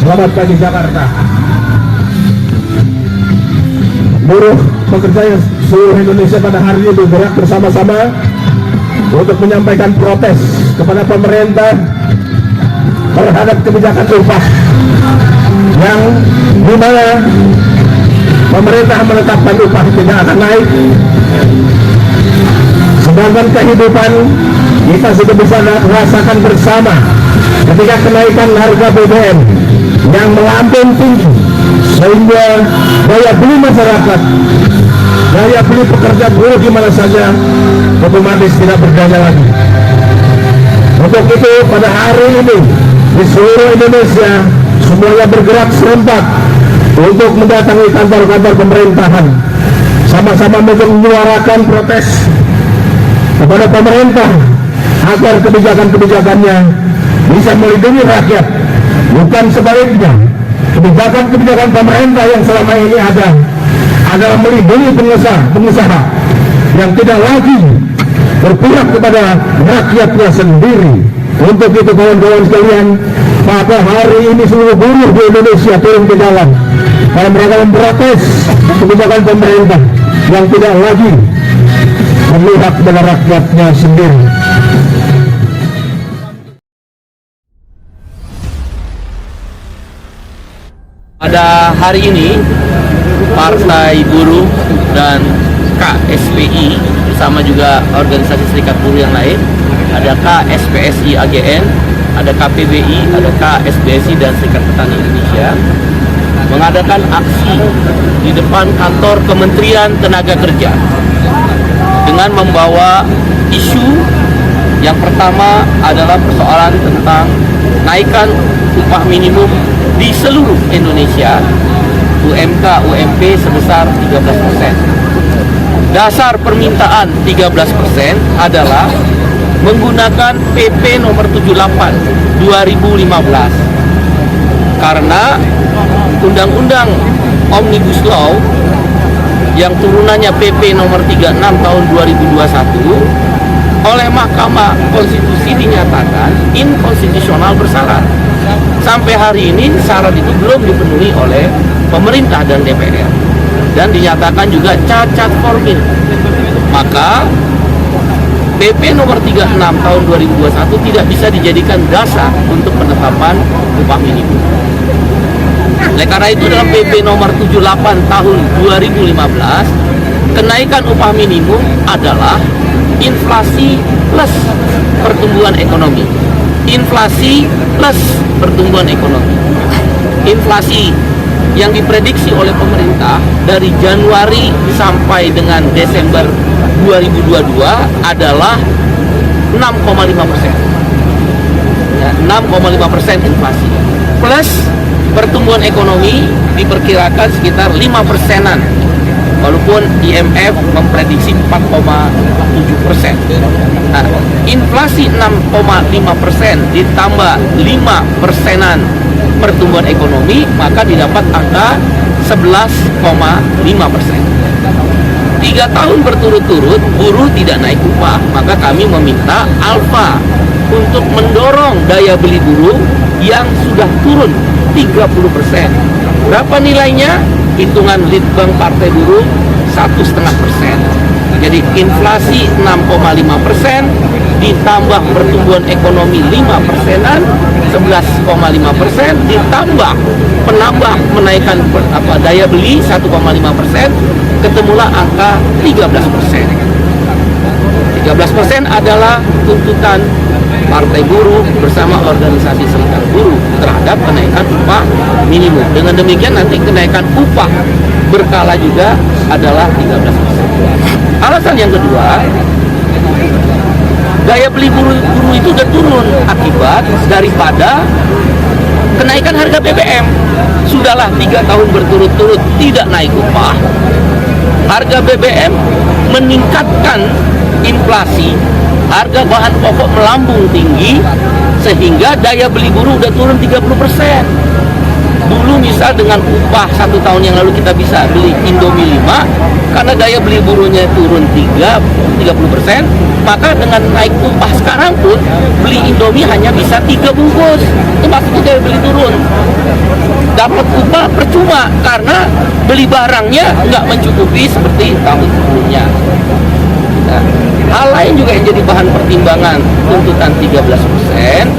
Selamat pagi Jakarta. Buruh pekerja yang seluruh Indonesia pada hari ini bergerak bersama-sama untuk menyampaikan protes kepada pemerintah terhadap kebijakan upah yang dimana pemerintah menetapkan upah tidak akan naik, sedangkan kehidupan kita sudah bisa rasakan bersama ketika kenaikan harga BBM yang melambung tinggi sehingga daya beli masyarakat, daya beli pekerja buruh di mana saja otomatis tidak berdaya lagi. Untuk itu pada hari ini di seluruh Indonesia semuanya bergerak serentak untuk mendatangi kantor-kantor pemerintahan, sama-sama menyuarakan protes kepada pemerintah agar kebijakan-kebijakannya bisa melindungi rakyat, bukan sebaliknya. Kebijakan-kebijakan pemerintah yang selama ini ada adalah melindungi pengusaha yang tidak lagi berpihak kepada rakyatnya sendiri. Untuk itu kawan-kawan sekalian, pada hari ini seluruh buruh di Indonesia turun ke jalan dalam rangka memprotes kebijakan pemerintah yang tidak lagi berpihak kepada rakyatnya sendiri. Pada hari ini, Partai Buruh dan KSPI bersama juga organisasi serikat buruh yang lain, ada KSPSI AGN, ada KPBI, ada KSBSI dan Serikat Petani Indonesia, mengadakan aksi di depan kantor Kementerian Tenaga Kerja dengan membawa isu yang pertama adalah persoalan tentang naikkan upah minimum di seluruh Indonesia, UMK, UMP sebesar 13%. Dasar permintaan 13% adalah menggunakan PP nomor 78 2015. Karena Undang-Undang Omnibus Law yang turunannya PP nomor 36 tahun 2021 oleh Mahkamah Konstitusi dinyatakan inkonstitusional bersyarat. Sampai hari ini syarat itu belum dipenuhi oleh pemerintah dan DPR dan dinyatakan juga cacat formil. Maka PP nomor 36 tahun 2021 tidak bisa dijadikan dasar untuk penetapan upah minimum. Oleh karena itu dalam PP nomor 78 tahun 2015, kenaikan upah minimum adalah inflasi plus pertumbuhan ekonomi. Inflasi plus pertumbuhan ekonomi. Inflasi yang diprediksi oleh pemerintah dari Januari sampai dengan Desember 2022 adalah 6,5%. Ya, 6,5% inflasi. Plus pertumbuhan ekonomi diperkirakan sekitar 5%-an. Walaupun IMF memprediksi 4,7%. Nah, inflasi 6,5% ditambah 5%-an pertumbuhan ekonomi, maka didapat angka 11,5%. 3 tahun berturut-turut buruh tidak naik upah, maka kami meminta alfa untuk mendorong daya beli buruh yang sudah turun 30%. Berapa nilainya? Hitungan Litbang Partai Buruh 1,5%. Jadi inflasi 6,5% ditambah pertumbuhan ekonomi 5%-an, 11,5% ditambah penambah menaikkan daya beli 1,5%, ketemulah angka 13%. 13% adalah tuntutan Partai Buruh bersama organisasi serikat buruh terhadap kenaikan upah minimum. Dengan demikian nanti kenaikan upah berkala juga adalah 13%. Alasan yang kedua, daya beli buruh itu sudah turun akibat daripada kenaikan harga BBM. Sudahlah 3 tahun berturut-turut tidak naik upah. Harga BBM meningkatkan inflasi, harga bahan pokok melambung tinggi, sehingga daya beli buruh udah turun 30%. Dulu misal dengan upah 1 tahun yang lalu kita bisa beli Indomie 5, karena daya beli buruhnya turun 30%, maka dengan naik upah sekarang pun beli Indomie hanya bisa 3 bungkus. Itu maksudnya daya beli turun. Dapat upah percuma karena beli barangnya nggak mencukupi seperti tahun sebelumnya. Nah, hal lain juga yang jadi bahan pertimbangan tuntutan 13%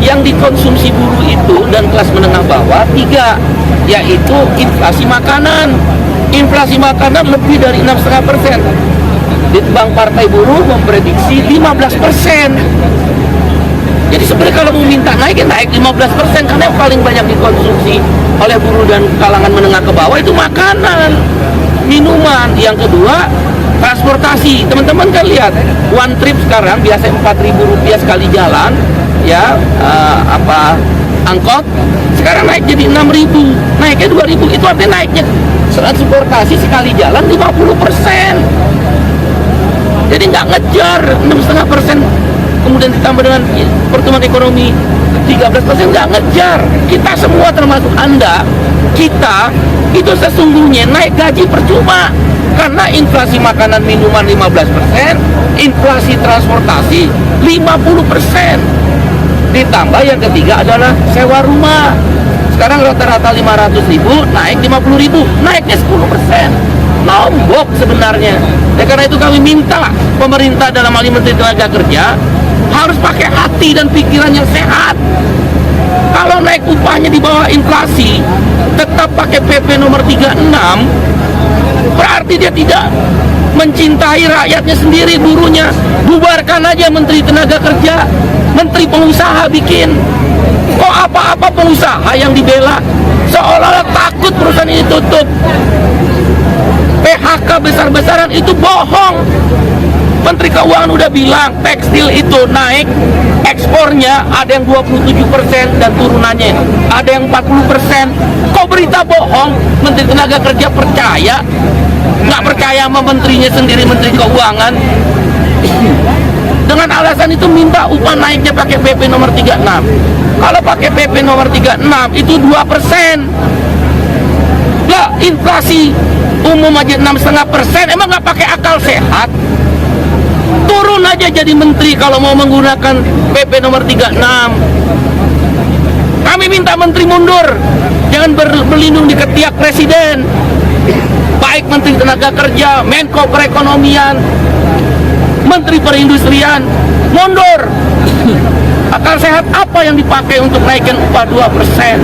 yang dikonsumsi buruh itu dan kelas menengah bawah 3, yaitu inflasi makanan. Inflasi makanan lebih dari 6,5%. Litbang Partai Buruh memprediksi 15%. Jadi sebenarnya kalau mau minta naik, ya naik 15%, karena yang paling banyak dikonsumsi oleh buruh dan kalangan menengah ke bawah itu makanan, minuman. Yang kedua, transportasi. Teman-teman kan lihat, one trip sekarang biasa Rp4.000 sekali jalan, ya angkot. Sekarang naik jadi 6.000, naiknya 2.000. Itu artinya naiknya transportasi sekali jalan 50%. Jadi nggak ngejar 6,5%. Kemudian ditambah dengan pertumbuhan ekonomi 13%, nggak ngejar. Kita semua termasuk Anda, kita itu sesungguhnya naik gaji percuma, karena inflasi makanan minuman 15%, inflasi transportasi 50%. Ditambah yang ketiga adalah sewa rumah. Sekarang rata-rata 500.000, naik 50.000, naiknya 10%. Nombok sebenarnya. Ya, karena itu kami minta pemerintah, dalam hal ini Menteri Tenaga Kerja, harus pakai hati dan pikiran yang sehat. Kalau naik upahnya di bawah inflasi, tetap pakai PP nomor 36, berarti dia tidak mencintai rakyatnya sendiri, buruhnya. Bubarkan aja Menteri Tenaga Kerja, Menteri Pengusaha bikin. Kok apa-apa pengusaha yang dibela, seolah-olah takut perusahaan ini tutup. PHK besar-besaran itu bohong. Menteri Keuangan udah bilang tekstil itu naik, ekspornya ada yang 27% dan turunannya ada yang 40%. Kok berita bohong? Menteri Tenaga Kerja percaya? Nggak percaya sama menterinya sendiri, Menteri Keuangan. Dengan alasan itu minta upah naiknya pakai PP nomor 36. Kalau pakai PP nomor 36 itu 2%. Lah, inflasi umum aja 6,5%, emang nggak pakai akal sehat? Turun aja jadi menteri kalau mau menggunakan PP nomor 36. Kami minta menteri mundur, jangan berlindung di ketiak presiden. Baik Menteri Tenaga Kerja, Menko Perekonomian, Menteri Perindustrian, mundur. Akal sehat apa yang dipakai untuk naikkan upah 2%?